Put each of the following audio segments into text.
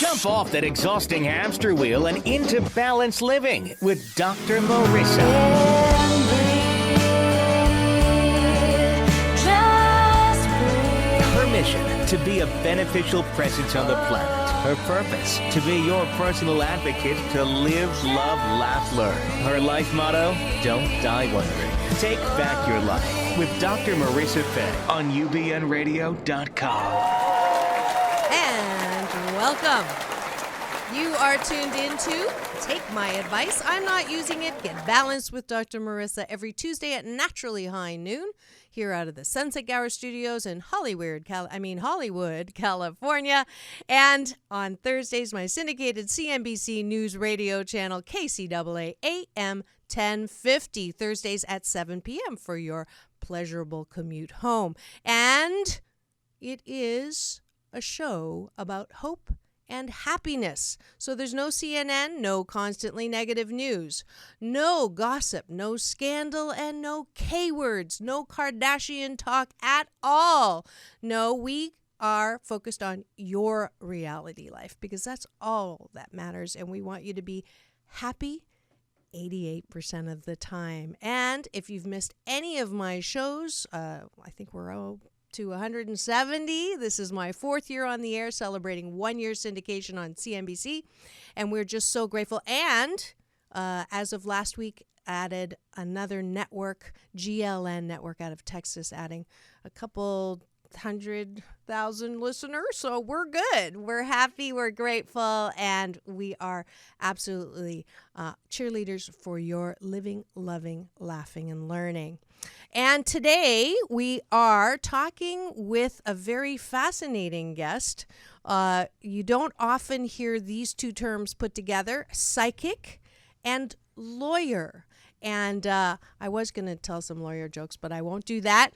Jump off that exhausting hamster wheel and into balanced living with Dr. Marissa. Her mission, to be a beneficial presence on the planet. Her purpose, to be your personal advocate to live, love, laugh, learn. Her life motto, don't die wondering. Take back your life with Dr. Marissa Fay on ubnradio.com. And welcome. You are tuned into Take My Advice. I'm not using it. Get balanced with Dr. Marissa every Tuesday at naturally high noon here out of the Sunset Gower Studios in Hollywood, California. And on Thursdays, my syndicated CNBC News Radio channel, KCAA AM 1050, Thursdays at 7 p.m. for your pleasurable commute home. And it is a show about hope and happiness. So there's no CNN, no constantly negative news, no gossip, no scandal, and no K-words, no Kardashian talk at all. No, we are focused on your reality life because that's all that matters. And we want you to be happy 88% of the time. And if you've missed any of my shows, I think we're to 170. This is my 4th year on the air, celebrating 1 year syndication on CNBC. And we're just so grateful. And as of last week, added another network, GLN network out of Texas, adding a couple 100,000 listeners. So we're good. We're happy. We're grateful. And we are absolutely cheerleaders for your living, loving, laughing, and learning. And today we are talking with a very fascinating guest. You don't often hear these two terms put together, psychic and lawyer. And I was going to tell some lawyer jokes, but I won't do that.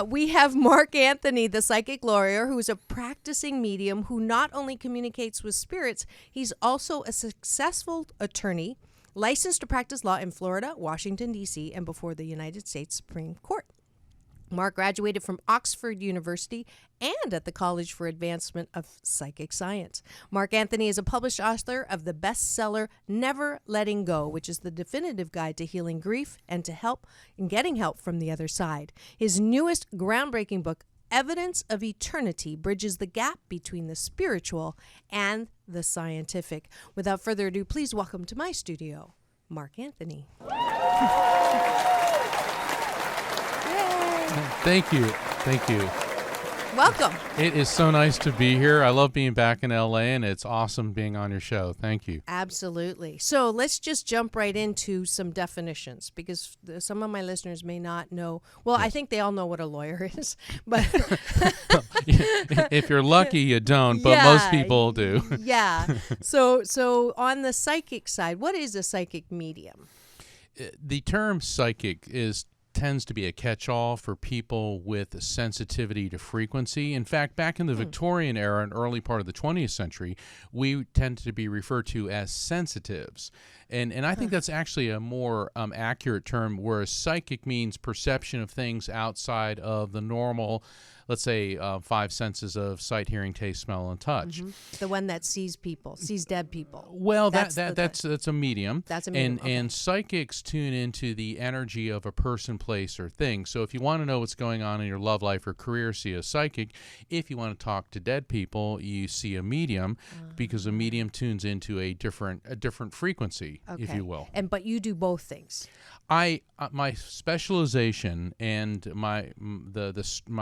We have Mark Anthony, the psychic lawyer, who is a practicing medium who not only communicates with spirits, he's also a successful attorney, licensed to practice law in Florida, Washington, D.C., and before the United States Supreme Court. Mark graduated from Oxford University and at the College for Advancement of Psychic Science. Mark Anthony is a published author of the bestseller Never Letting Go, which is the definitive guide to healing grief and to help in getting help from the other side. His newest groundbreaking book, Evidence of Eternity, bridges the gap between the spiritual and the scientific. Without further ado, please welcome to my studio, Mark Anthony. Thank you. Welcome. It is so nice to be here. I love being back in LA, and it's awesome being on your show. Thank you. Absolutely. So let's just jump right into some definitions because some of my listeners may not know. Well, yes. I think they all know what a lawyer is, but if you're lucky, you don't, but most people do. Yeah. So on the psychic side, what is a psychic medium? The term psychic tends to be a catch-all for people with a sensitivity to frequency. In fact, back in the Victorian era and early part of the 20th century, we tend to be referred to as sensitives. And I think that's actually a more accurate term, whereas psychic means perception of things outside of the normal, let's say, 5 senses of sight, hearing, taste, smell, and touch. Mm-hmm. The one that sees dead people. Well, that's a medium. That's a medium. And psychics tune into the energy of a person, place, or thing. So if you want to know what's going on in your love life or career, see a psychic. If you want to talk to dead people, you see a medium, because a medium tunes into a different frequency. Okay. If you will. But you do both things. My specialization and my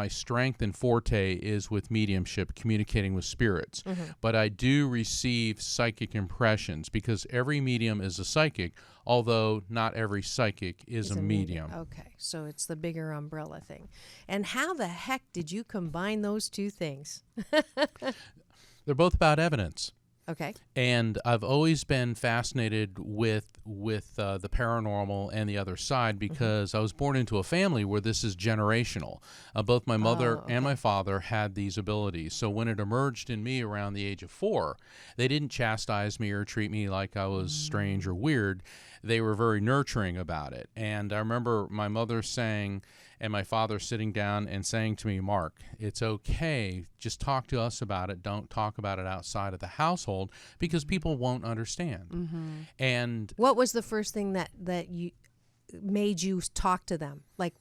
strength and forte is with mediumship, communicating with spirits. Mm-hmm. But I do receive psychic impressions because every medium is a psychic, although not every psychic is a medium. Okay, so it's the bigger umbrella thing. And how the heck did you combine those two things? They're both about evidence. Okay. And I've always been fascinated with the paranormal and the other side because I was born into a family where this is generational. Both my mother and my father had these abilities. So when it emerged in me around the age of 4, they didn't chastise me or treat me like I was strange or weird. they were very nurturing about it. And I remember my mother saying, and my father sitting down and saying to me, Mark, it's okay. Just talk to us about it. Don't talk about it outside of the household because people won't understand. Mm-hmm. And what was the first thing that you made you talk to them? Like,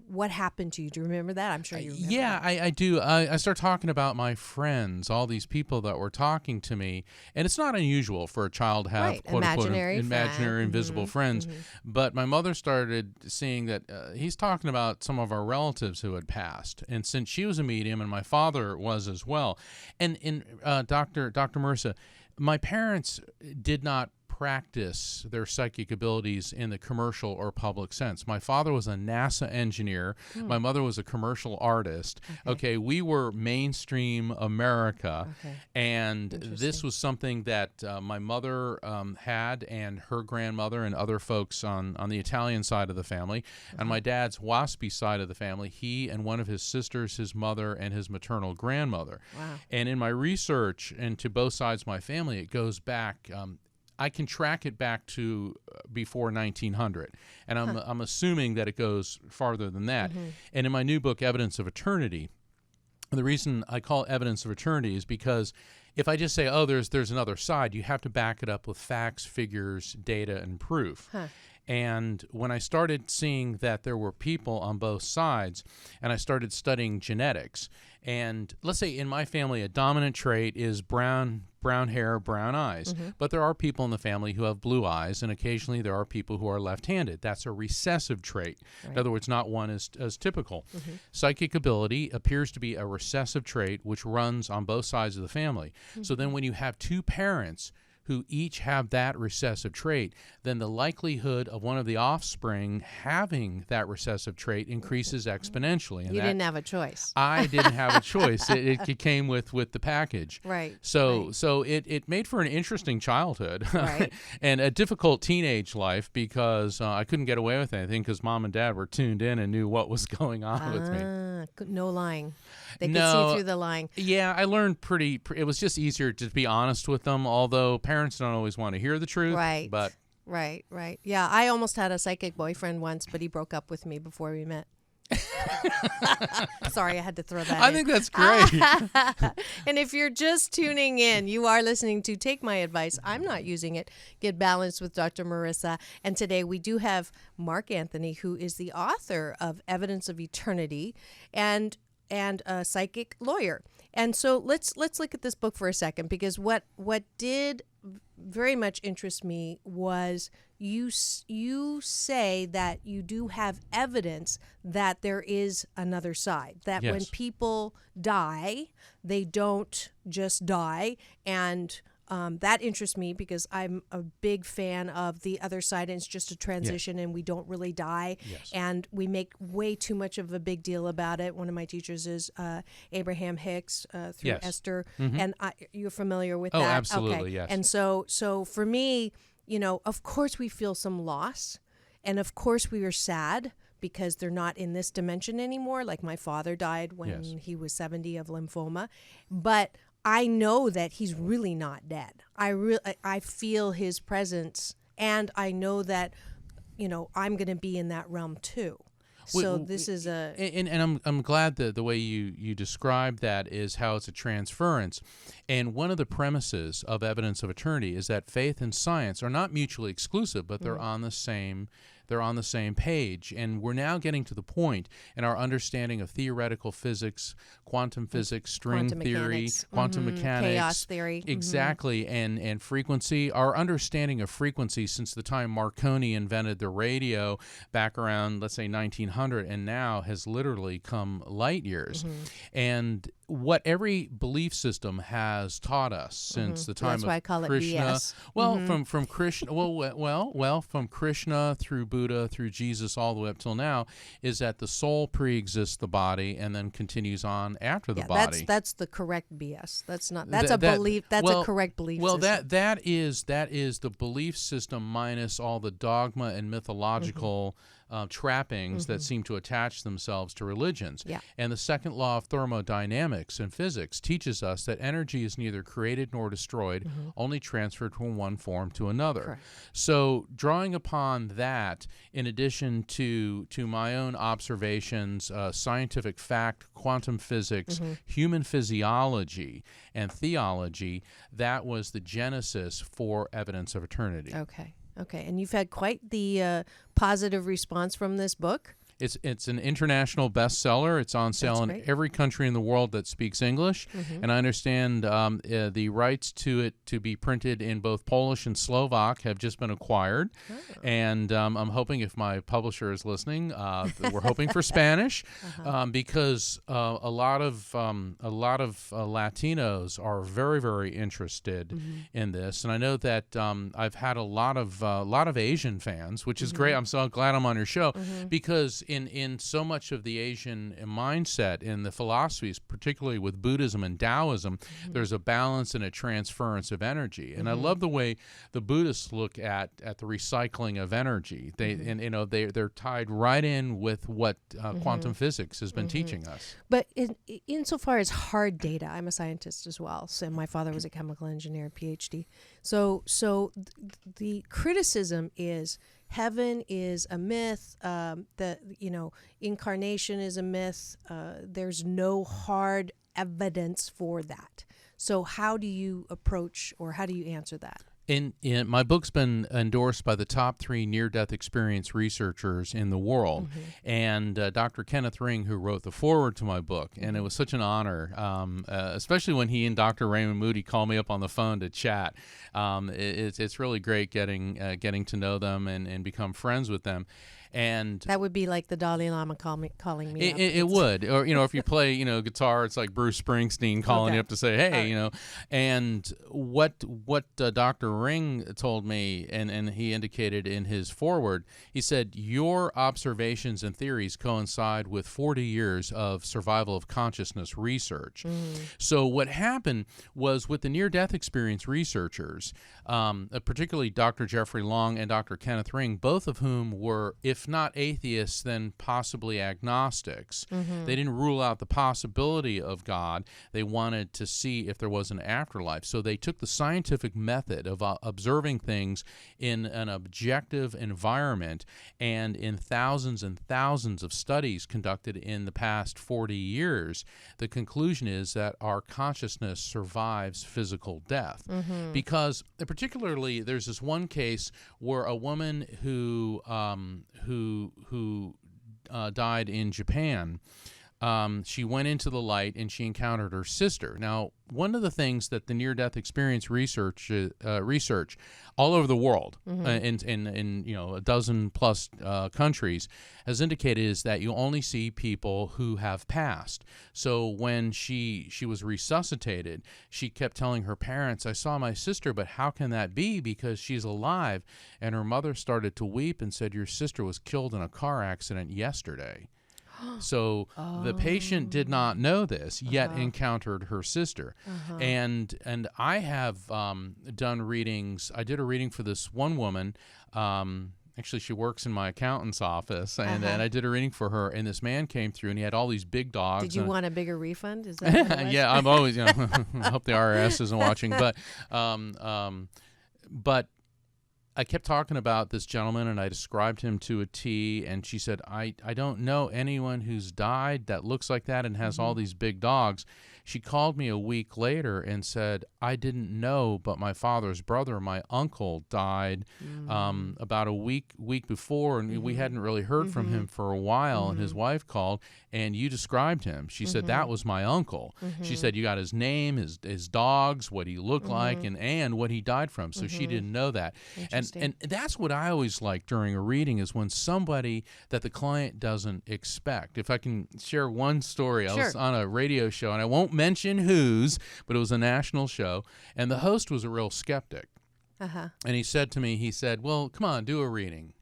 what happened to you? Do you remember that? I'm sure you remember. Yeah, I do. I start talking about my friends, all these people that were talking to me. And it's not unusual for a child to have, right. quote unquote, imaginary invisible friends. Mm-hmm. But my mother started seeing that he's talking about some of our relatives who had passed. And since she was a medium and my father was as well. And Dr. Marissa, my parents did not practice their psychic abilities in the commercial or public sense. My father was a NASA engineer. My mother was a commercial artist. Okay, we were mainstream America. Okay. And this was something that my mother had, and her grandmother and other folks on the Italian side of the family. And my dad's WASPy side of the family, he and one of his sisters, his mother, and his maternal grandmother. Wow. And in my research into both sides of my family, it goes back I can track it back to before 1900, and I'm assuming that it goes farther than that. And in my new book, Evidence of Eternity, the reason I call it Evidence of Eternity is because if I just say, oh, there's another side, you have to back it up with facts, figures, data, and proof. And when I started seeing that there were people on both sides, and I started studying genetics, and let's say in my family a dominant trait is brown hair, brown eyes, but there are people in the family who have blue eyes, and occasionally there are people who are left-handed. That's a recessive trait. Right. In other words, not one as typical. Psychic ability appears to be a recessive trait which runs on both sides of the family. So then when you have two parents who each have that recessive trait, then the likelihood of one of the offspring having that recessive trait increases exponentially. And you didn't have a choice. I didn't have a choice. It came with the package. Right. So it made for an interesting childhood right. and a difficult teenage life because I couldn't get away with anything because mom and dad were tuned in and knew what was going on with me. No lying. They could see through the lying. Yeah, I learned it was just easier to be honest with them, although parents don't always want to hear the truth. Right. But Right. Yeah, I almost had a psychic boyfriend once, but he broke up with me before we met. Sorry, I had to throw that I in. think that's great. And if you're just tuning in, you are listening to Take My Advice. I'm not using it. Get Balanced with Dr. Marissa. And today we do have Mark Anthony, who is the author of Evidence of Eternity and a psychic lawyer. And so let's look at this book for a second, because what did very much interest me was you say that you do have evidence that there is another side, that yes. when people die, they don't just die. And that interests me because I'm a big fan of the other side, and it's just a transition, and we don't really die. Yes. And we make way too much of a big deal about it. One of my teachers is Abraham Hicks through yes. Esther, Mm-hmm. and you're familiar with that? Oh, absolutely, okay. yes. And so for me, of course we feel some loss, and of course we are sad because they're not in this dimension anymore. Like my father died when yes. he was 70 of lymphoma, but I know that he's really not dead. I feel his presence, and I know that, I'm going to be in that realm too. So this is and I'm glad that the way you describe that is how it's a transference. And one of the premises of Evidence of Eternity is that faith and science are not mutually exclusive, but they're on the same page. And we're now getting to the point in our understanding of theoretical physics, quantum physics, string theory, quantum mechanics, chaos theory. Exactly, and frequency. Our understanding of frequency since the time Marconi invented the radio back around, let's say, 1900, and now has literally come light years. And what every belief system has taught us since the time That's of why I call Krishna. It BS. Well, from Krishna, from Krishna through Buddha through Jesus all the way up till now, is that the soul pre-exists the body and then continues on after the body. That's the correct BS. That's not. That's a belief. That's a correct belief. Well, system. that is the belief system minus all the dogma and mythological trappings that seem to attach themselves to religions. Yeah. And the second law of thermodynamics in physics teaches us that energy is neither created nor destroyed, only transferred from one form to another. Correct. So drawing upon that, in addition to my own observations, scientific fact, quantum physics, human physiology, and theology, that was the genesis for Evidence of Eternity. Okay. And you've had quite the positive response from this book. It's an international bestseller. It's on sale in every country in the world that speaks English, and I understand the rights to it to be printed in both Polish and Slovak have just been acquired. And I'm hoping, if my publisher is listening, we're hoping for Spanish, because a lot of Latinos are very, very interested in this, and I know that I've had a lot of Asian fans, which is great. I'm so glad I'm on your show, because in so much of the Asian mindset, in the philosophies, particularly with Buddhism and Taoism, there's a balance and a transference of energy. And I love the way the Buddhists look at the recycling of energy. They're tied right in with what quantum physics has been teaching us. But insofar as hard data, I'm a scientist as well. So my father was a chemical engineer, PhD. So the criticism is heaven is a myth. Incarnation is a myth. There's no hard evidence for that. So how do you approach, or how do you answer that? In my book's been endorsed by the top 3 near-death experience researchers in the world, and Dr. Kenneth Ring, who wrote the foreword to my book, and it was such an honor, especially when he and Dr. Raymond Moody called me up on the phone to chat. It's really great getting to know them and become friends with them. And that would be like the Dalai Lama calling me up. It would. Or, if you play, guitar, it's like Bruce Springsteen calling you up to say, hey, And what Dr. Ring told me, and he indicated in his foreword, he said, your observations and theories coincide with 40 years of survival of consciousness research. So what happened was, with the near-death experience researchers, particularly Dr. Jeffrey Long and Dr. Kenneth Ring, both of whom were, if not atheists, then possibly agnostics. They didn't rule out the possibility of God. They wanted to see if there was an afterlife. So they took the scientific method of observing things in an objective environment, and in thousands and thousands of studies conducted in the past 40 years, the conclusion is that our consciousness survives physical death. Because particularly, there's this one case where a woman who died in Japan. She went into the light and she encountered her sister. Now, one of the things that the near-death experience research all over the world, in a dozen plus countries, has indicated is that you only see people who have passed. So when she was resuscitated, she kept telling her parents, I saw my sister, but how can that be? Because she's alive. And her mother started to weep and said, your sister was killed in a car accident yesterday. So the patient did not know this, yet encountered her sister. And I have done readings. I did a reading for this one woman. Actually, she works in my accountant's office, and I did a reading for her, and this man came through, and he had all these big dogs. Did you want a bigger refund? Is that what it was? Yeah, I'm always, I hope the IRS isn't watching, but I kept talking about this gentleman, and I described him to a T, and she said, I don't know anyone who's died that looks like that and has all these big dogs. She called me a week later and said, I didn't know, but my father's brother, my uncle, died about a week before, and we hadn't really heard from him for a while, and his wife called, and you described him. She said, that was my uncle. She said, you got his name, his dogs, what he looked like, and what he died from. So she didn't know that. And that's what I always like during a reading, is when somebody that the client doesn't expect. If I can share one story, I was on a radio show, and I won't mention whose, but it was a national show, and the host was a real skeptic. And he said to me, well, come on, do a reading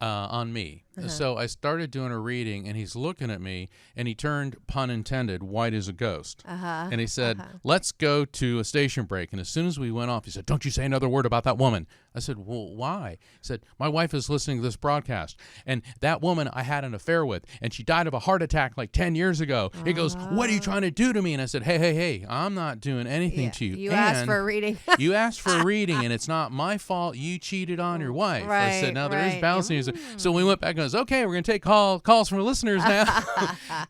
on me. So I started doing a reading, and he's looking at me, and he turned, pun intended, white as a ghost. And he said, let's go to a station break. And as soon as we went off, he said, don't you say another word about that woman. I said, well, why? He said, my wife is listening to this broadcast, and that woman I had an affair with, and she died of a heart attack like 10 years ago. He goes, what are you trying to do to me? And I said, hey, I'm not doing anything to you. You asked for a reading. You asked for a reading, and it's not my fault you cheated on your wife. I said, now there is balance. So we went back and goes, okay, we're going to take calls from listeners now.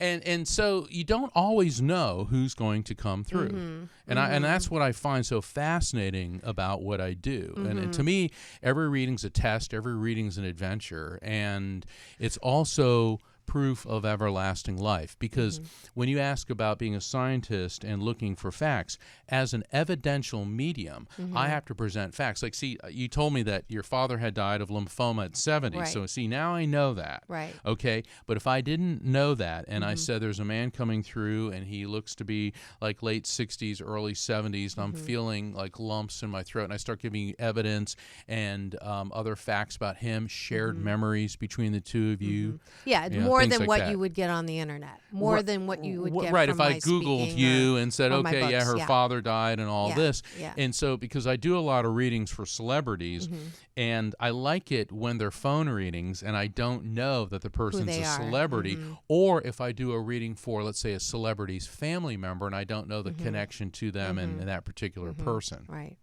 and so you don't always know who's going to come through. And that's what I find so fascinating about what I do. And to me, every reading's a test, every reading's an adventure, and it's also proof of everlasting life. Because when you ask about being a scientist and looking for facts, as an evidential medium, I have to present facts. Like, see, you told me that your father had died of lymphoma at 70. Right. So, see, now I know that. Right. Okay? But if I didn't know that, and I said there's a man coming through, and he looks to be like late 60s, early 70s, and I'm feeling like lumps in my throat, and I start giving you evidence and other facts about him, shared memories between the two of you. Yeah, you know, more things than like what that. you would get on the internet. More than what you would get right, from if I my Googled speaking you or- and said, or my okay, books, her father died and all this. Yeah. And so, because I do a lot of readings for celebrities, and I like it when they're phone readings and I don't know that the person's they a are. celebrity, or if I do a reading for, let's say, a celebrity's family member and I don't know the connection to them and that particular person. Right.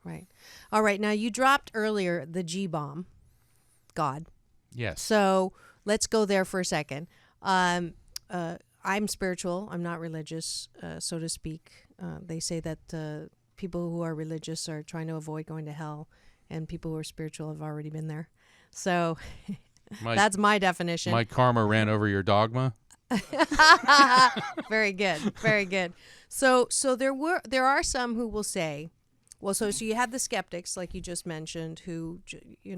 All right, now you dropped earlier the G-bomb, God. Yes. So let's go there for a second. I'm spiritual. I'm not religious, so to speak. They say that people who are religious are trying to avoid going to hell, and people who are spiritual have already been there. So that's my definition. My karma ran over your dogma. Very good. So there are some who will say, well, so you have the skeptics, like you just mentioned, who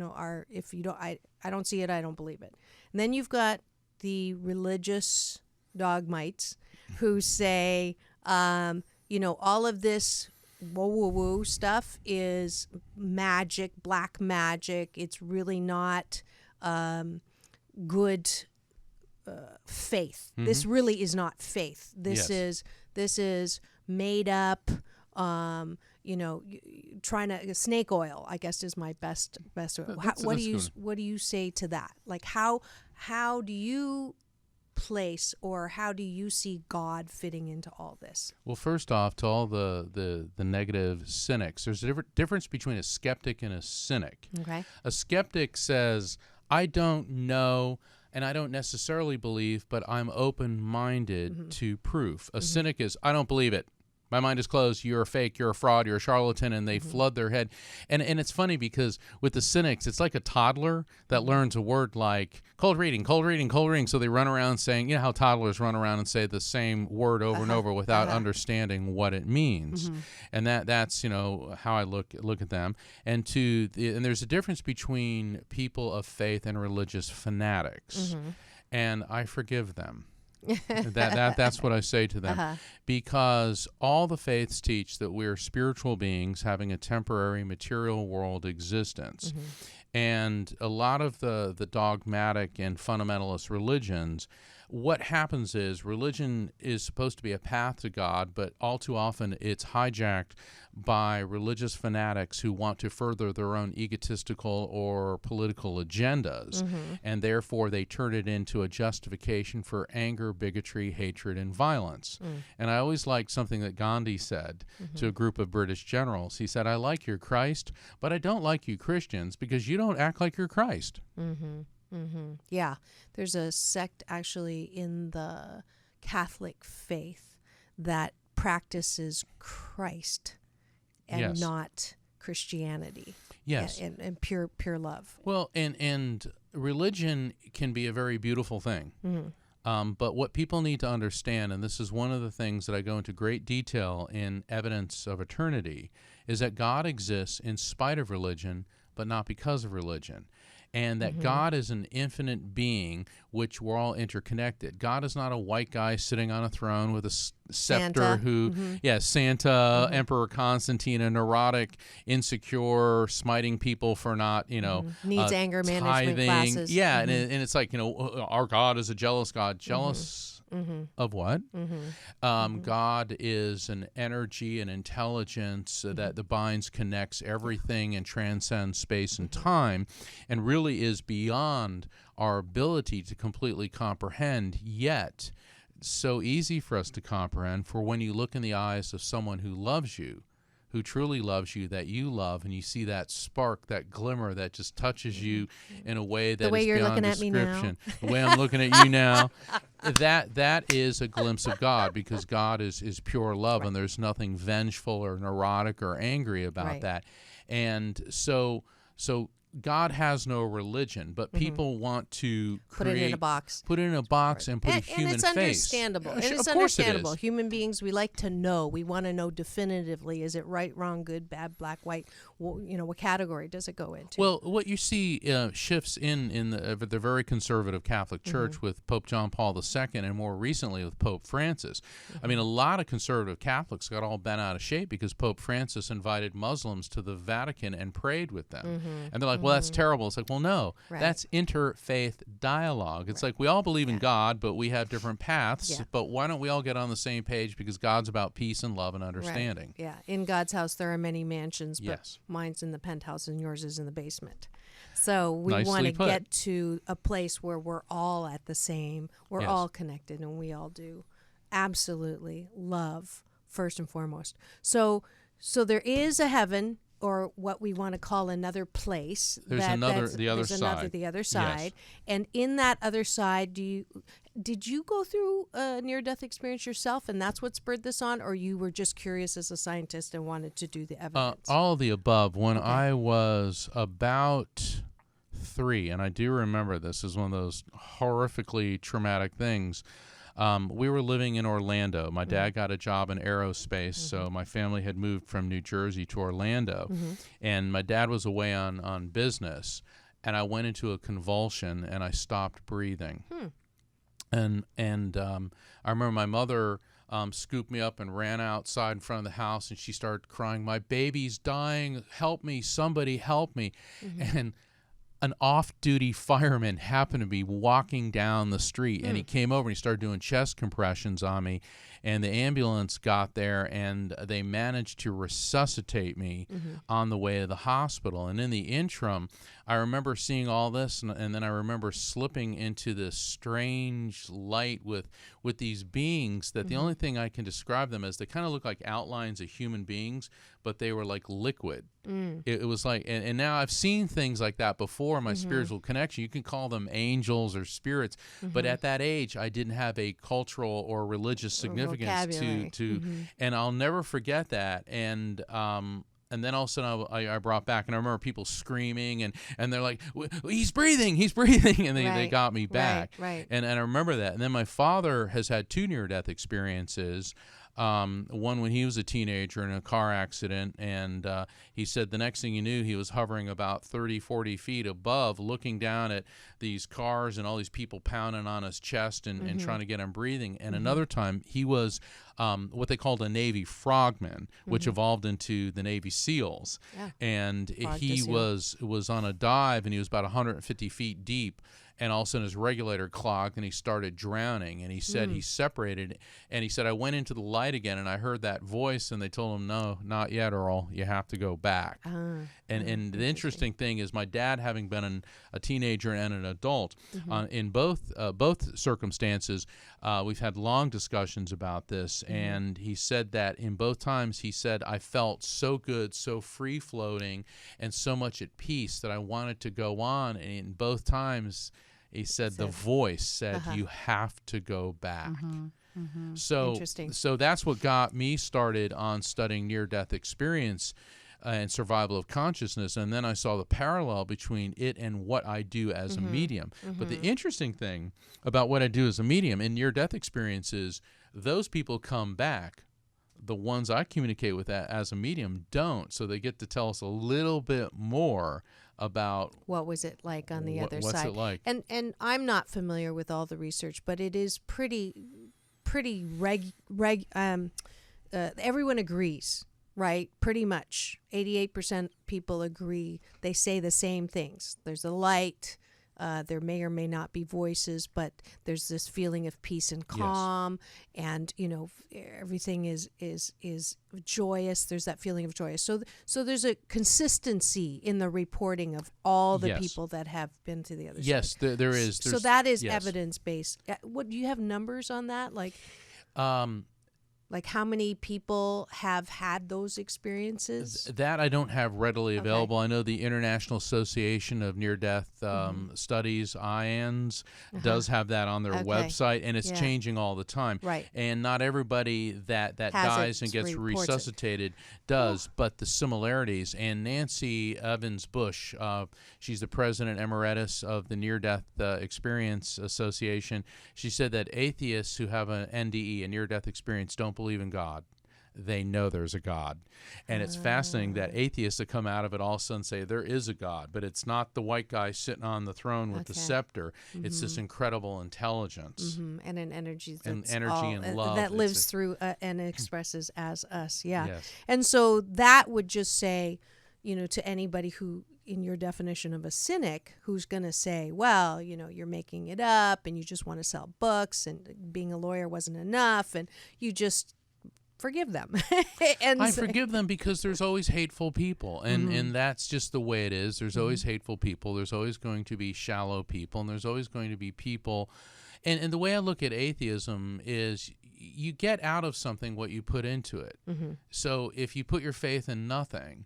are, if you don't, I don't see it, I don't believe it. And then you've got the religious dogmites who say, all of this woo stuff is magic, black magic. It's really not good faith. This really is not faith. This is made up. Trying to snake oil, I guess, is my best. What do you say to that? Like, how do you place, or how do you see God fitting into all this? Well, first off, to all the negative cynics, there's a difference between a skeptic and a cynic. Okay. A skeptic says, I don't know, and I don't necessarily believe, but I'm open-minded to proof. A cynic is, I don't believe it. My mind is closed. You're a fake. You're a fraud. You're a charlatan, and they flood their head. And it's funny because with the cynics, it's like a toddler that learns a word like cold reading. So they run around saying, you know how toddlers run around and say the same word over and over without understanding what it means. And that's how I look at them. And and there's a difference between people of faith and religious fanatics, and I forgive them. That's what I say to them, because all the faiths teach that we're spiritual beings having a temporary material world existence. And a lot of the dogmatic and fundamentalist religions, what happens is religion is supposed to be a path to God, but all too often it's hijacked by religious fanatics who want to further their own egotistical or political agendas, and therefore they turn it into a justification for anger, bigotry, hatred, and violence. And I always liked something that Gandhi said to a group of British generals. He said, I like your Christ, but I don't like you Christians because you don't act like you're Christ. Yeah, there's a sect actually in the Catholic faith that practices Christ and not Christianity. Yes, and pure love. Well, and religion can be a very beautiful thing. But what people need to understand, and this is one of the things that I go into great detail in Evidence of Eternity, is that God exists in spite of religion, but not because of religion. And that God is an infinite being which we're all interconnected. God is not a white guy sitting on a throne with a scepter Santa. who, Santa, Emperor Constantine, a neurotic, insecure, smiting people for not, Needs anger management tithing. classes. Yeah, and it's like, our God is a jealous God. Jealous of what? God is an energy, an intelligence that binds, connects everything and transcends space and time, and really is beyond our ability to completely comprehend, yet so easy for us to comprehend. For when you look in the eyes of someone who loves you, who truly loves you, that you love, and you see that spark, that glimmer that just touches you in a way that is beyond description. The way I'm looking at you now, that is a glimpse of God, because God is pure love, and there's nothing vengeful or neurotic or angry about that. And so God has no religion, but people want to put it in a box. Put it in a box and put a human face. And it's understandable. Of It's course understandable. it is. Human beings, we like to know. We want to know definitively. Is it right, wrong, good, bad, black, white? What category does it go into? Well, what you see shifts in the very conservative Catholic Church with Pope John Paul II, and more recently with Pope Francis. I mean, a lot of conservative Catholics got all bent out of shape because Pope Francis invited Muslims to the Vatican and prayed with them. And they're like, well, that's terrible. It's like, well, no, that's interfaith dialogue. It's like we all believe in God, but we have different paths. But why don't we all get on the same page? Because God's about peace and love and understanding. Yeah. In God's house, there are many mansions, but Yes. mine's in the penthouse and yours is in the basement. So we Nicely want to put. get to a place where we're all at the same, we're Yes. all connected, and we all do absolutely love first and foremost. So there is a heaven, or what we want to call another place. There's the other side. The other Yes. side. And in that other side, did you go through a near-death experience yourself, and that's what spurred this on, or you were just curious as a scientist and wanted to do the evidence? All of the above. When I was about 3, and I do remember this is one of those horrifically traumatic things. We were living in Orlando. My dad got a job in aerospace, so my family had moved from New Jersey to Orlando, and my dad was away on business, and I went into a convulsion, and I stopped breathing. And I remember my mother scooped me up and ran outside in front of the house, and she started crying, "My baby's dying, help me, somebody help me." And an off-duty fireman happened to be walking down the street, and he came over and he started doing chest compressions on me, and the ambulance got there, and they managed to resuscitate me on the way to the hospital. And in the interim, I remember seeing all this, and then I remember slipping into this strange light with these beings that the only thing I can describe them as, they kind of look like outlines of human beings, but they were like liquid. It was like, and now I've seen things like that before in my spiritual connection. You can call them angels or spirits, but at that age, I didn't have a cultural or religious significance to and I'll never forget that. And then all of a sudden I brought back, and I remember people screaming, and they're like, he's breathing, and they got me back. Right. And I remember that. And then my father has had 2 near-death experiences. One when he was a teenager in a car accident, and he said the next thing he knew, he was hovering about 30, 40 feet above, looking down at these cars and all these people pounding on his chest and trying to get him breathing. And another time, he was what they called a Navy frogman, which evolved into the Navy SEALs. And he was on a dive, and he was about 150 feet deep. And all of a sudden his regulator clogged, and he started drowning. And he said he separated, and he said, I went into the light again, and I heard that voice, and they told him, no, not yet, Earl, you have to go back. And the interesting thing is, my dad, having been a teenager and an adult, in both circumstances, we've had long discussions about this, and he said that in both times, he said, I felt so good, so free-floating, and so much at peace that I wanted to go on. And in both times, he said the voice said, you have to go back. So that's what got me started on studying near-death experience and survival of consciousness. And then I saw the parallel between it and what I do as a medium. But the interesting thing about what I do as a medium in near-death experiences, those people come back. The ones I communicate with as a medium don't. So they get to tell us a little bit more about what was it like on the other what's side. it like. And I'm not familiar with all the research, but it is pretty everyone agrees, right? Pretty much 88% people agree. They say the same things. There's a light. There may or may not be voices, but there's this feeling of peace and calm, and everything is joyous. There's that feeling of joyous. So there's a consistency in the reporting of all the people that have been to the other side. Yes, there is. So that is evidence based. What do you have numbers on that? Like how many people have had those experiences? That I don't have readily available. I know the International Association of Near-Death Studies, IANS, does have that on their website, and it's changing all the time. Right. And not everybody that dies and gets resuscitated does, but the similarities. And Nancy Evans Bush, she's the president emeritus of the Near-Death Experience Association. She said that atheists who have an NDE, a near-death experience, don't believe in God. They know there's a God. And it's fascinating that atheists that come out of it all of a sudden say there is a God, but it's not the white guy sitting on the throne with the scepter. It's this incredible intelligence. And an energy and love that lives through and expresses as us. Yeah. Yes. And so that would just say, to anybody who, in your definition of a cynic, who's going to say, well, you're making it up and you just want to sell books and being a lawyer wasn't enough and you just forgive them. I forgive them because there's always hateful people, and that's just the way it is. There's always hateful people. There's always going to be shallow people, and there's always going to be people. And the way I look at atheism is you get out of something what you put into it. So if you put your faith in nothing,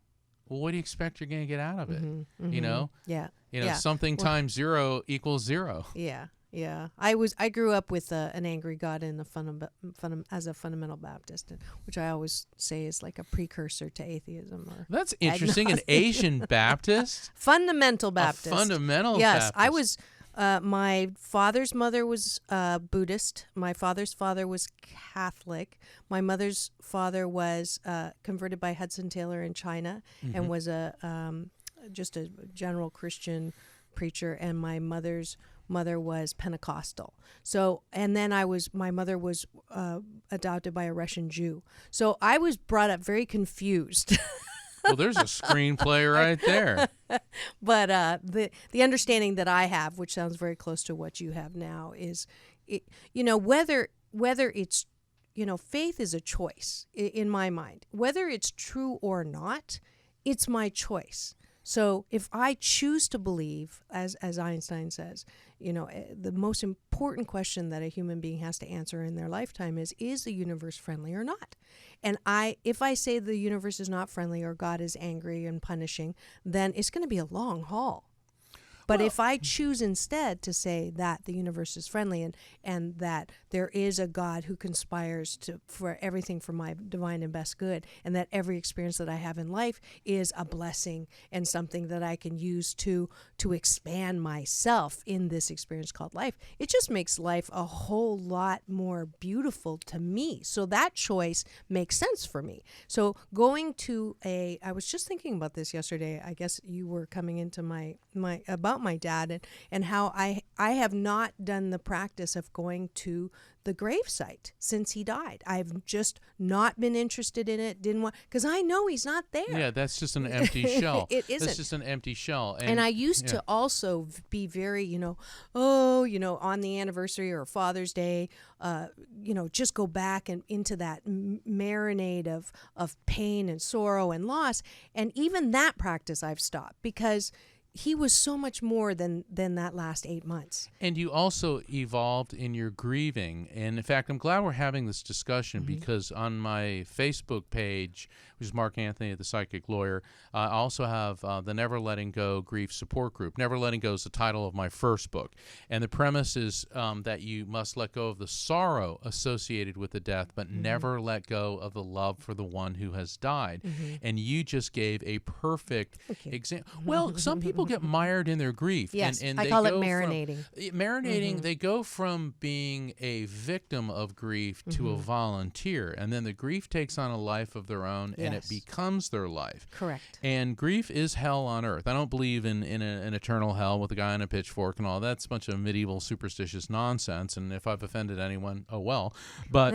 well, what do you expect you're going to get out of it? Yeah. Something times zero equals zero. Yeah. I grew up with an angry God in as a fundamental Baptist, which I always say is like a precursor to atheism. That's interesting. An Asian Baptist? Fundamental Baptist. A fundamental Baptist. Yes, I was. My father's mother was Buddhist. My father's father was Catholic. My mother's father was converted by Hudson Taylor in China and was just a general Christian preacher. And my mother's mother was Pentecostal. So, and then my mother was adopted by a Russian Jew. So I was brought up very confused. Well, there's a screenplay right there. But the understanding that I have, which sounds very close to what you have now, is, whether it's, faith is a choice in my mind. Whether it's true or not, it's my choice. So if I choose to believe, as Einstein says, the most important question that a human being has to answer in their lifetime is the universe friendly or not? And if I say the universe is not friendly or God is angry and punishing, then it's going to be a long haul. But if I choose instead to say that the universe is friendly and that there is a God who conspires for everything for my divine and best good, and that every experience that I have in life is a blessing and something that I can use to expand myself in this experience called life, it just makes life a whole lot more beautiful to me. So that choice makes sense for me. So going to I was just thinking about this yesterday. I guess you were coming into my about my dad and how I have not done the practice of going to the gravesite since he died. I've just not been interested in it. Didn't want, because I know he's not there. Yeah, that's just an empty shell. It isn't. It's just an empty shell. And I used to also be very, on the anniversary or Father's Day, just go back and into that marinade of pain and sorrow and loss. And even that practice I've stopped because he was so much more than that last 8 months. And you also evolved in your grieving. And in fact, I'm glad we're having this discussion because on my Facebook page, which is Mark Anthony, the Psychic Lawyer, I also have the Never Letting Go Grief Support Group. Never Letting Go is the title of my first book. And the premise is that you must let go of the sorrow associated with the death, but never let go of the love for the one who has died. And you just gave a perfect example. Well, some people get mired in their grief. Yes, and I they call it go marinating. They go from being a victim of grief to a volunteer, and then the grief takes on a life of their own, and it becomes their life. Correct. And grief is hell on earth. I don't believe in an eternal hell with a guy on a pitchfork and all. That's a bunch of medieval superstitious nonsense, and if I've offended anyone, oh well. But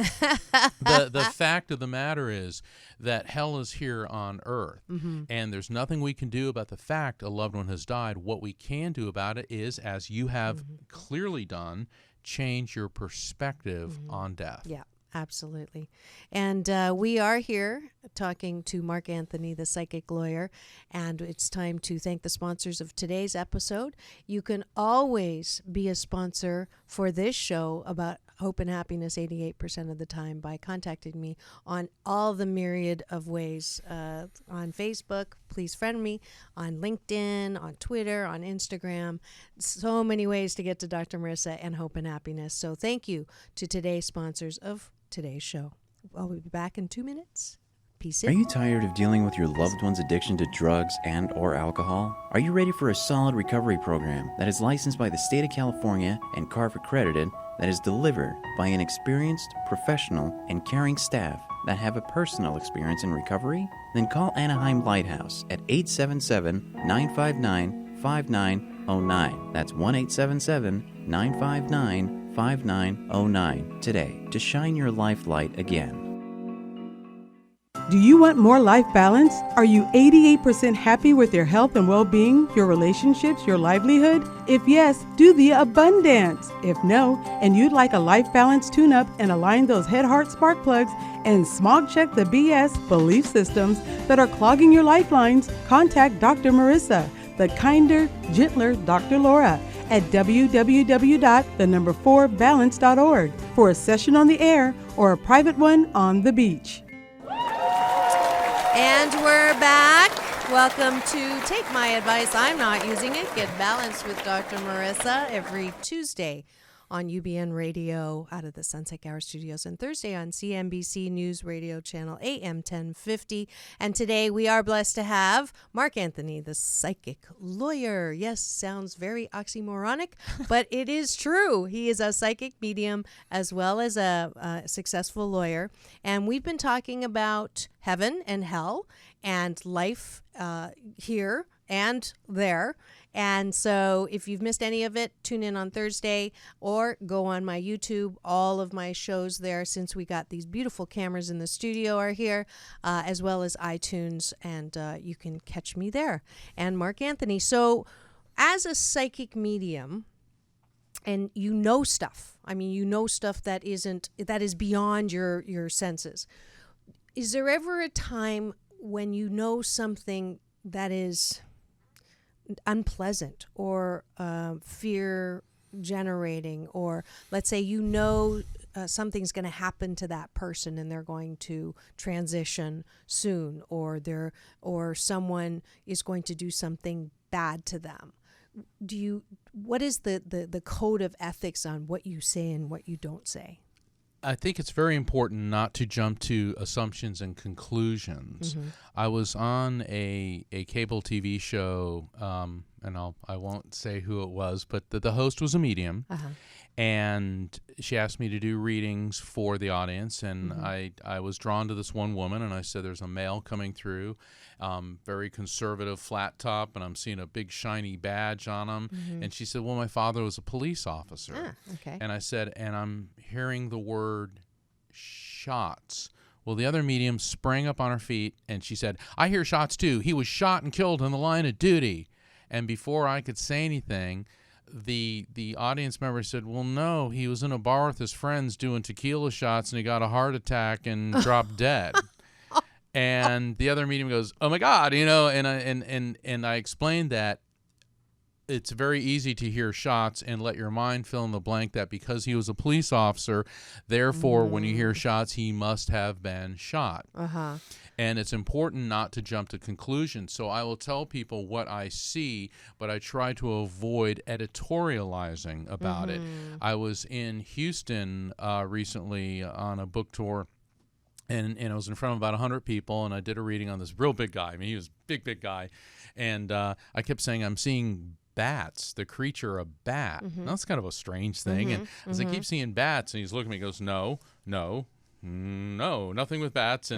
the fact of the matter is that hell is here on earth, and there's nothing we can do about the fact a loved one has died. What we can do about it is, as you have clearly done, change your perspective on death. Yeah. Absolutely. And we are here talking to Mark Anthony, the psychic lawyer, and it's time to thank the sponsors of today's episode. You can always be a sponsor for this show about hope and happiness 88% of the time by contacting me on all the myriad of ways. On Facebook, please friend me, on LinkedIn, on Twitter, on Instagram. So many ways to get to Dr. Marissa and hope and happiness. So thank you to today's sponsors of today's show. I'll be back in 2 minutes. Peace. Are you tired of dealing with your loved one's addiction to drugs and or alcohol? Are you ready for a solid recovery program that is licensed by the state of California and CARF accredited, that is delivered by an experienced, professional, and caring staff that have a personal experience in recovery? Then call Anaheim Lighthouse at 877-959-5909. That's 1-877-959-5909 today to shine your life light again. Do you want more life balance? Are you 88% happy with your health and well-being, your relationships, your livelihood? If yes, do the abundance. If no, and you'd like a life balance tune-up and align those head, heart, spark plugs and smog check the BS belief systems that are clogging your lifelines, contact Dr. Marissa, the kinder, gentler Dr. Laura, at www.4balance.org for a session on the air or a private one on the beach. And we're back. Welcome to Take My Advice, I'm Not Using It. Get Balanced with Dr. Marissa every Tuesday on UBN Radio out of the Sunset Gower Studios, and Thursday on CNBC News Radio Channel AM 1050. And today we are blessed to have Mark Anthony, the psychic lawyer. Yes, sounds very oxymoronic, but it is true. He is a psychic medium as well as a successful lawyer. And we've been talking about heaven and hell and life here and there. And so if you've missed any of it, tune in on Thursday or go on my YouTube. All of my shows there, since we got these beautiful cameras in the studio, are here, as well as iTunes, and you can catch me there. And Mark Anthony. So as a psychic medium, and you know stuff, I mean, you know stuff that is beyond your senses. Is there ever a time when you know something that is unpleasant or fear generating, or let's say something's going to happen to that person and they're going to transition soon, or someone is going to do something bad to them? What is the code of ethics on what you say and what you don't say? I think it's very important not to jump to assumptions and conclusions. Mm-hmm. I was on a cable TV show, and I won't say who it was, but the host was a medium, and she asked me to do readings for the audience, and I was drawn to this one woman, and I said, there's a male coming through, very conservative, flat top, and I'm seeing a big shiny badge on him. And she said, well, my father was a police officer. Okay. And I said, and I'm hearing the word shots. Well, the other medium sprang up on her feet, and she said, I hear shots too. He was shot and killed in the line of duty. And before I could say anything, the audience member said, well, no, he was in a bar with his friends doing tequila shots, and he got a heart attack and dropped dead. And the other medium goes, oh my God, and I explained that it's very easy to hear shots and let your mind fill in the blank that because he was a police officer, therefore, when you hear shots, he must have been shot. And it's important not to jump to conclusions. So I will tell people what I see, but I try to avoid editorializing about it. I was in Houston recently on a book tour, And I was in front of about 100 people, and I did a reading on this real big guy. I mean, he was a big guy. And I kept saying, I'm seeing bats, the creature a bat. Now, that's kind of a strange thing. And as I keep seeing bats, and he's looking at me and goes, no, nothing with bats.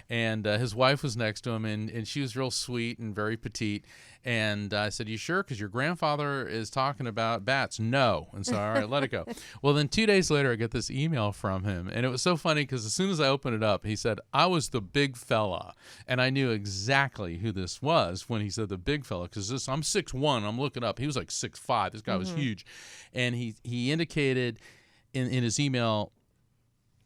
And his wife was next to him, and she was real sweet and very petite. And I said, you sure? Because your grandfather is talking about bats. No. And so, all right, let it go. Well, then 2 days later, I get this email from him. And it was so funny because as soon as I opened it up, he said, I was the big fella. And I knew exactly who this was when he said the big fella, because I'm 6'1". I'm looking up. He was like 6'5". This guy was huge. And he indicated in his email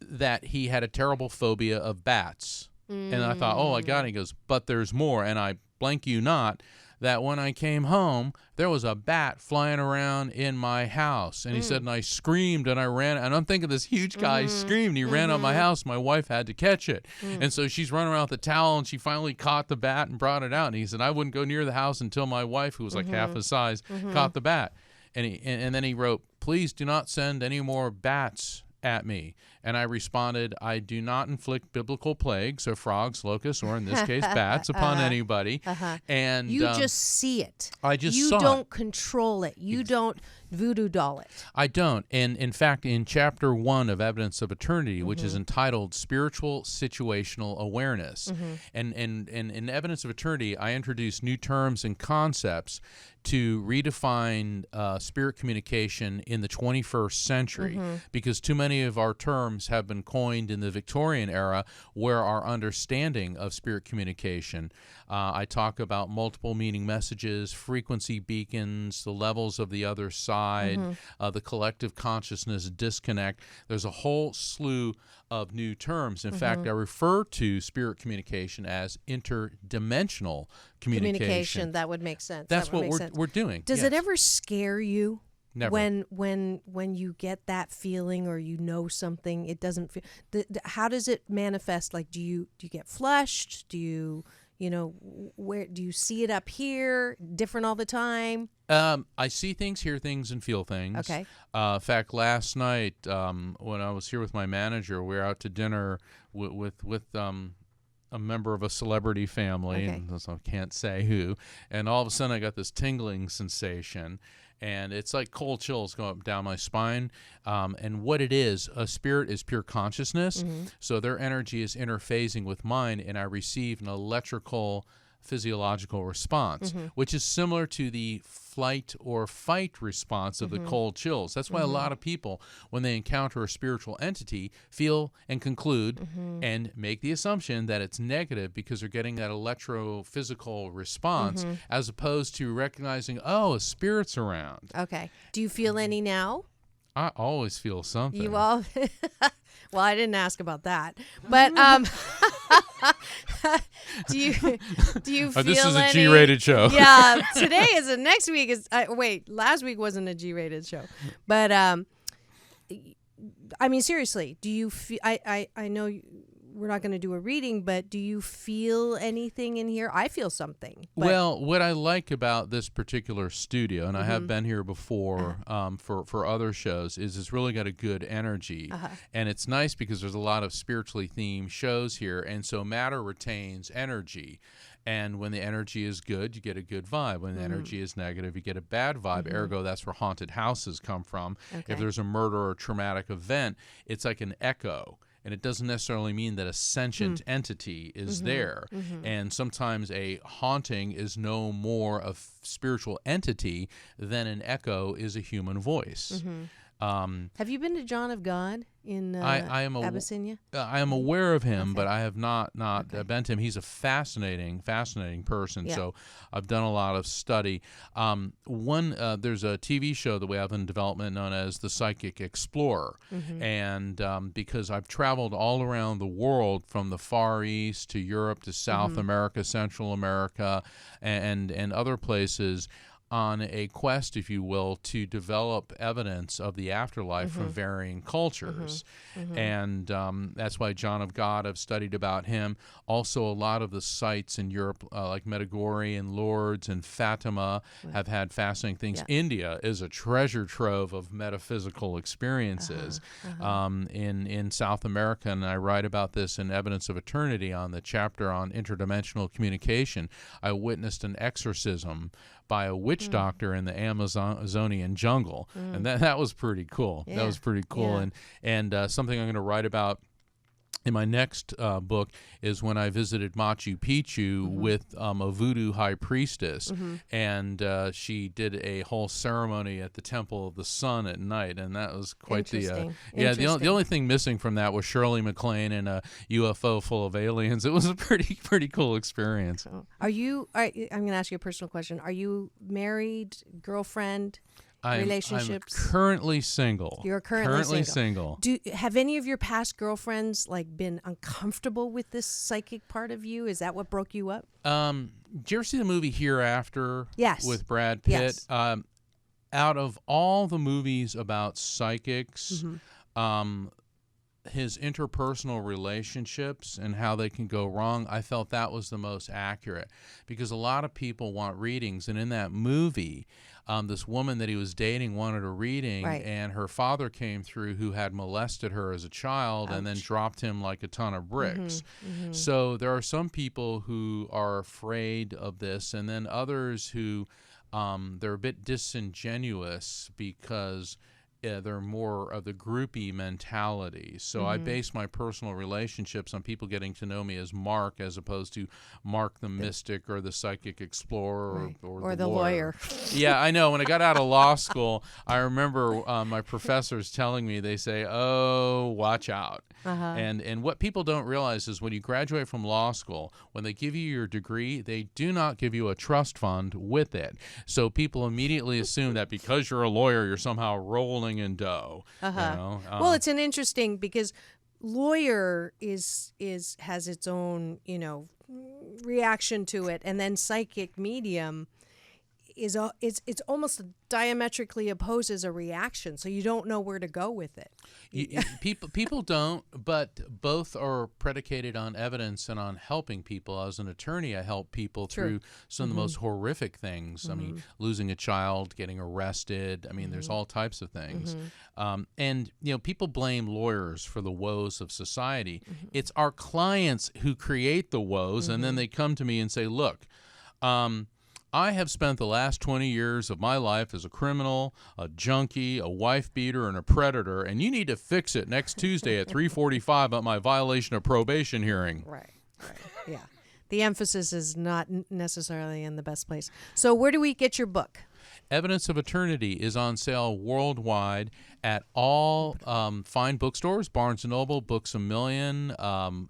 that he had a terrible phobia of bats. And I thought, oh, I got it. He goes, but there's more. And I blank you not, that when I came home, there was a bat flying around in my house. And he said, and I screamed and I ran. And I'm thinking this huge guy screamed. He ran out my house. My wife had to catch it. And so she's running around with the towel, and she finally caught the bat and brought it out. And he said, I wouldn't go near the house until my wife, who was like half his size, caught the bat. And then he wrote, please do not send any more bats at me. And I responded, I do not inflict biblical plagues of frogs, locusts, or in this case, bats upon anybody. And you just see it. I just saw it. You don't control it. You don't voodoo doll it. I don't. And in fact, in chapter 1 of Evidence of Eternity, which is entitled Spiritual Situational Awareness, and in Evidence of Eternity, I introduce new terms and concepts to redefine spirit communication in the 21st century, because too many of our terms have been coined in the Victorian era, where our understanding of spirit communication, I talk about multiple meaning messages, frequency beacons, the levels of the other side, the collective consciousness disconnect. There's a whole slew of new terms. In fact, I refer to spirit communication as interdimensional communication. That would make sense. That's what we're doing. Does it ever scare you? Never. When you get that feeling, or you know something, it doesn't feel. How does it manifest? Like, do you get flushed? Do you where do you see it up here? Different all the time? I see things, hear things, and feel things. Okay. In fact, last night when I was here with my manager, we were out to dinner with a member of a celebrity family, and so I can't say who. And all of a sudden, I got this tingling sensation. And it's like cold chills going up down my spine. And what it is, a spirit is pure consciousness. So their energy is interphasing with mine, and I receive an electrical physiological response, which is similar to the flight or fight response of the cold chills. That's why a lot of people, when they encounter a spiritual entity, feel and conclude and make the assumption that it's negative, because they're getting that electrophysical response, as opposed to recognizing, oh, a spirit's around. Okay. Do you feel any now? I always feel something. You all? Well, I didn't ask about that, but do you feel this is any? A G-rated show. Yeah, today is. Next week is. Wait, last week wasn't a G-rated show, but I mean, seriously, do you feel? I know we're not going to do a reading, but do you feel anything in here? I feel something. Well, what I like about this particular studio, and I have been here before for other shows, is it's really got a good energy. And it's nice because there's a lot of spiritually themed shows here, and so matter retains energy. And when the energy is good, you get a good vibe. When the energy is negative, you get a bad vibe. Ergo, that's where haunted houses come from. If there's a murder or traumatic event, it's like an echo. And it doesn't necessarily mean that a sentient entity is there. And sometimes a haunting is no more a spiritual entity than an echo is a human voice. Have you been to John of God in I am Abyssinia? I am aware of him, but I have not been to him. He's a fascinating person. Yeah. So I've done a lot of study. There's a TV show that we have in development known as The Psychic Explorer, and because I've traveled all around the world, from the Far East to Europe to South America, Central America, and other places. on a quest, if you will, to develop evidence of the afterlife from varying cultures. And that's why John of God, I've studied about him. Also, a lot of the sites in Europe, like Medjugorje and Lourdes and Fatima, have had fascinating things. Yeah. India is a treasure trove of metaphysical experiences. In South America, and I write about this in Evidence of Eternity on the chapter on interdimensional communication, I witnessed an exorcism by a witch doctor in the Amazonian jungle, and that was pretty cool. Yeah. That was pretty cool, Yeah. and something I'm going to write about in my next book is when I visited Machu Picchu with a voodoo high priestess, and she did a whole ceremony at the Temple of the Sun at night, and that was quite the the only thing missing from that was Shirley MacLaine and a UFO full of aliens. It was a pretty cool experience. I'm going to ask you a personal question. Are you married, girlfriend? Relationships? I'm currently single. You're currently single. Have any of your past girlfriends like been uncomfortable with this psychic part of you? Is that what broke you up? Did you ever see the movie Hereafter? Yes. With Brad Pitt? Yes. Out of all the movies about psychics, his interpersonal relationships and how they can go wrong, I felt that was the most accurate, because a lot of people want readings, and in that movie, this woman that he was dating wanted a reading, and her father came through who had molested her as a child and then dropped him like a ton of bricks. So there are some people who are afraid of this, and then others who they're a bit disingenuous because they're more of the groupie mentality. So I base my personal relationships on people getting to know me as Mark, as opposed to Mark the mystic or the psychic explorer or the lawyer. Yeah, I know. When I got out of law school, I remember my professors telling me, they say, "Oh, watch out." And what people don't realize is when you graduate from law school, when they give you your degree, they do not give you a trust fund with it. So people immediately assume that because you're a lawyer, you're somehow rolling in dough. You know? Well, it's an interesting, because lawyer has its own reaction to it, and then psychic medium is it's almost diametrically opposed as a reaction, so you don't know where to go with it. People don't, but both are predicated on evidence and on helping people. As an attorney, I help people through some of the most horrific things. I mean, losing a child, getting arrested. I mean, there's all types of things. And people blame lawyers for the woes of society. It's our clients who create the woes, and then they come to me and say, "Look, I have spent the last 20 years of my life as a criminal, a junkie, a wife beater, and a predator, and you need to fix it next Tuesday at 3:45 at my violation of probation hearing." Right, yeah. The emphasis is not necessarily in the best place. So where do we get your book? Evidence of Eternity is on sale worldwide at all fine bookstores, Barnes & Noble, Books A Million,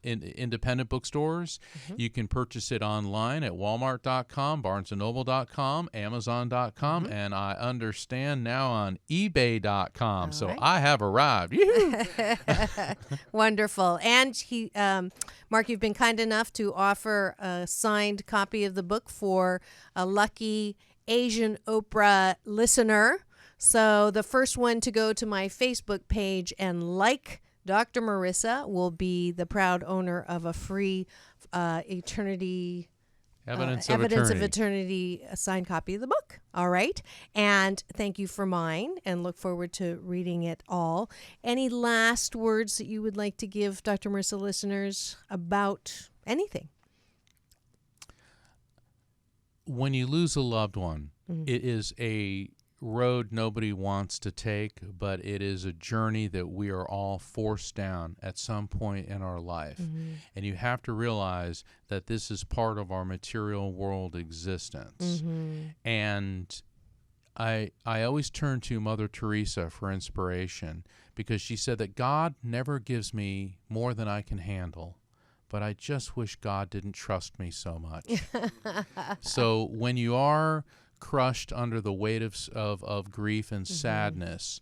independent bookstores. You can purchase it online at walmart.com, barnesandnoble.com, amazon.com, and I understand now on ebay.com. So right. I have arrived. Wonderful. And Mark, you've been kind enough to offer a signed copy of the book for a lucky Asian Oprah listener. So the first one to go to my Facebook page and like Dr. Marissa will be the proud owner of a free Evidence of Eternity signed copy of the book. All right. And thank you for mine, and look forward to reading it all. Any last words that you would like to give Dr. Marissa listeners about anything? When you lose a loved one, it is a road nobody wants to take, but it is a journey that we are all forced down at some point in our life. And you have to realize that this is part of our material world existence. And I always turn to Mother Teresa for inspiration, because she said that God never gives me more than I can handle, but I just wish God didn't trust me so much. So when you are crushed under the weight of grief and sadness,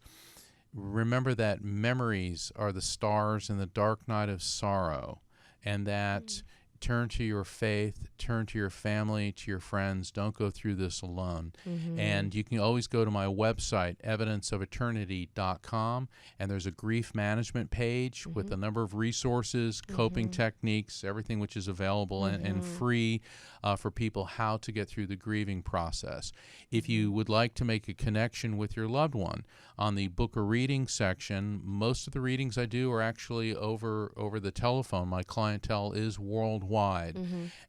remember that memories are the stars in the dark night of sorrow, and that turn to your faith, turn to your family, to your friends. Don't go through this alone. And you can always go to my website, evidenceofeternity.com, and there's a grief management page with a number of resources, coping techniques, everything which is available and free for people how to get through the grieving process. If you would like to make a connection with your loved one, on the book a reading section, most of the readings I do are actually over the telephone. My clientele is worldwide,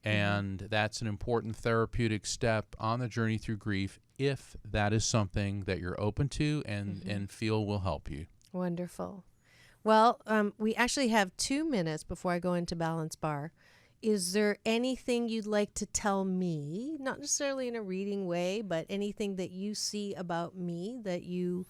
and that's an important therapeutic step on the journey through grief if that is something that you're open to and feel will help you. Wonderful. Well, we actually have 2 minutes before I go into Balance Bar. Is there anything you'd like to tell me, not necessarily in a reading way, but anything that you see about me that you...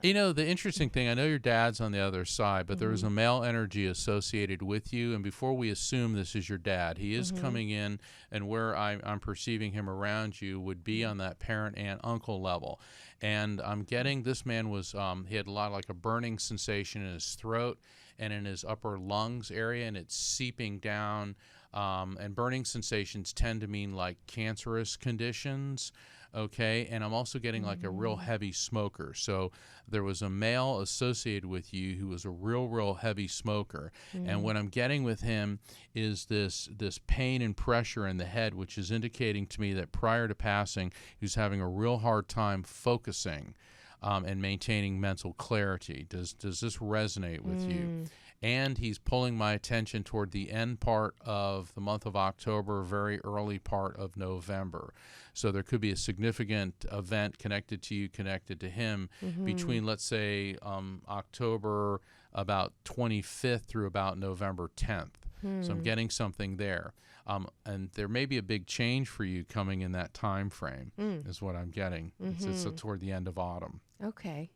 You know, the interesting thing, I know your dad's on the other side, but there is a male energy associated with you. And before we assume this is your dad, he is coming in, and where I'm perceiving him around you would be on that parent, aunt, uncle level. And I'm getting this man was, he had a lot like a burning sensation in his throat and in his upper lungs area, and it's seeping down. And burning sensations tend to mean like cancerous conditions. Okay, and I'm also getting like a real heavy smoker. So there was a male associated with you who was a real heavy smoker. And what I'm getting with him is this pain and pressure in the head, which is indicating to me that prior to passing, he was having a real hard time focusing and maintaining mental clarity. Does this resonate with you? And he's pulling my attention toward the end part of the month of October, very early part of November. So there could be a significant event connected to you, connected to him, between, let's say, October about 25th through about November 10th. So I'm getting something there. And there may be a big change for you coming in that time frame, is what I'm getting. It's toward the end of autumn. Okay.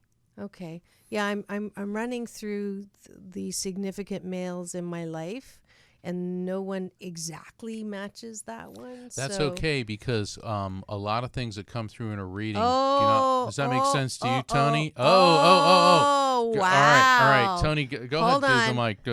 Yeah, I'm running through the significant males in my life, and no one exactly matches that one. That's so. Okay, because a lot of things that come through in a reading. Does that make sense to you, Tony? Oh, wow. All right, Tony, go ahead. Go to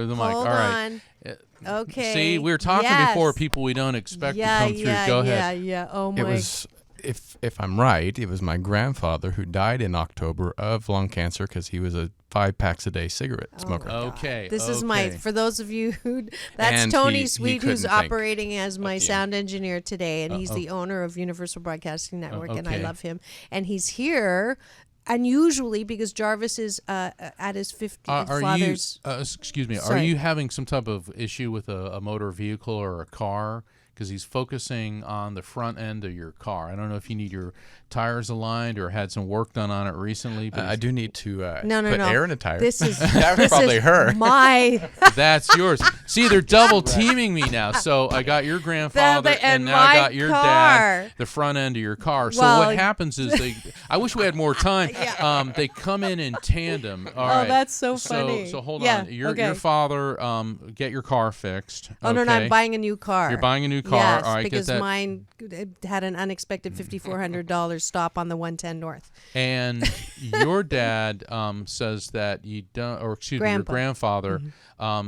the mic. Hold all right. on. Okay. See, we were talking before, people we don't expect to come through. Go ahead. Yeah. Oh my. It was, if I'm right, it was my grandfather who died in October of lung cancer because he was a 5 packs a day cigarette smoker. Okay. This is for those of you who, that's And Tony he Sweet, who's couldn't think operating as my at the sound engineer today, and he's the owner of Universal Broadcasting Network, and I okay. love him. And he's here unusually because Jarvis is at his 50th father's. Excuse me. Sorry. Are you having some type of issue with a motor vehicle or a car? Because he's focusing on the front end of your car. I don't know if you need your tires aligned or had some work done on it recently. But I do need to put No. air in a tire. This is that was this probably is her. That's yours. See, they're double teaming me now. So I got your grandfather, and now I got your dad, the front end of your car. So what happens is I wish we had more time. They come in tandem. All right. That's so funny. So hold on. Your father, get your car fixed. Oh, no, I'm buying a new car. You're buying a new car. Yes, All right, because get that. mine had an unexpected $5,400 stop on the 110 North. And your dad says that you don't, or excuse me, your grandfather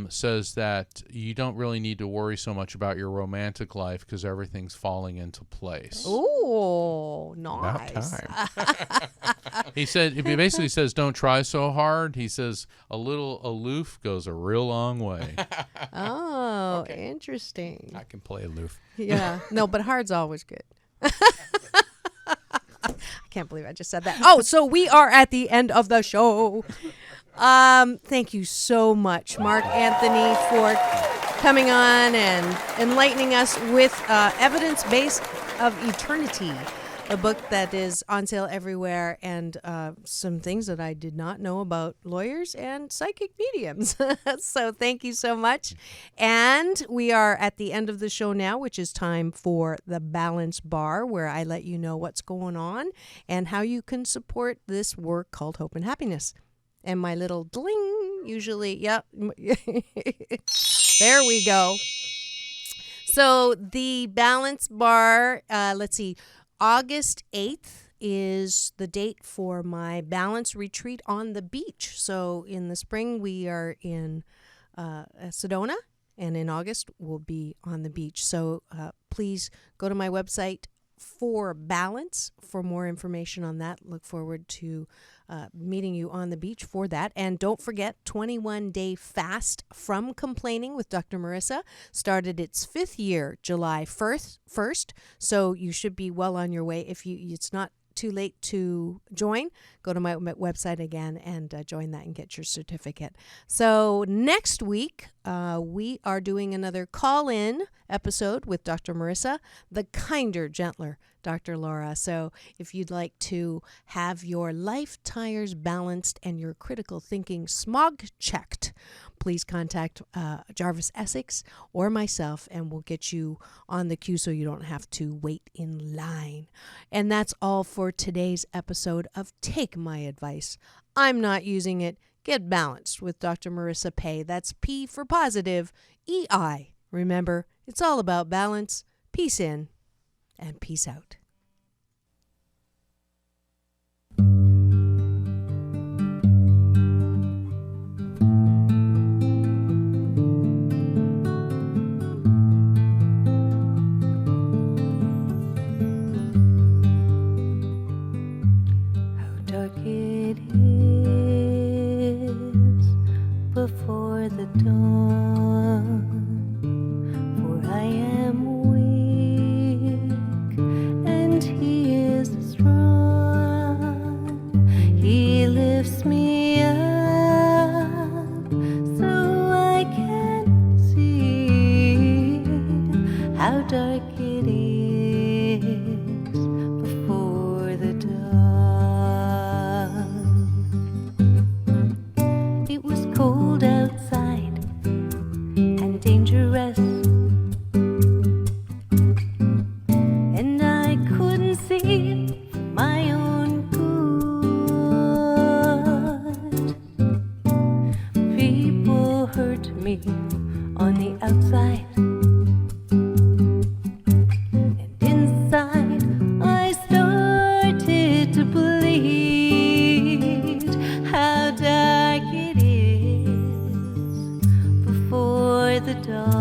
says that you don't really need to worry so much about your romantic life because everything's falling into place. Ooh, nice. About time. He basically says, don't try so hard. He says a little aloof goes a real long way. Oh, interesting. I can play aloof. Yeah. No, but hard's always good. I can't believe I just said that. Oh, so we are at the end of the show. Thank you so much, Mark Anthony, for coming on and enlightening us with Evidence-Based of Eternity, a book that is on sale everywhere, and some things that I did not know about lawyers and psychic mediums. So thank you so much. And we are at the end of the show now, which is time for the Balance Bar, where I let you know what's going on and how you can support this work called Hope and Happiness. And my little dling usually, yep. There we go. So the Balance Bar, let's see, August 8th is the date for my balance retreat on the beach. So in the spring, we are in Sedona, And in August, we'll be on the beach. So please go to my website for balance for more information on that. Look forward to meeting you on the beach for that. And don't forget, 21-day fast from complaining with Dr. Marissa started its 5th year, July 1st. So you should be well on your way. If it's not too late to join, go to my website again and join that and get your certificate. So next week, we are doing another call-in episode with Dr. Marissa, the kinder, gentler Dr. Laura. So if you'd like to have your life tires balanced and your critical thinking smog checked, please contact Jarvis Essex or myself, and we'll get you on the queue so you don't have to wait in line. And that's all for today's episode of Take My Advice. I'm not using it. Get balanced with Dr. Marissa Pay. That's P for positive, EI. Remember, it's all about balance. Peace in and peace out. Before the dawn, for I am weak and he is strong. He lifts me up so I can see how dark it is before the dawn. It was cold outside and dangerous, and I couldn't see my own good. People hurt me on the outside, and inside I started to bleed. How dark it is before the dawn.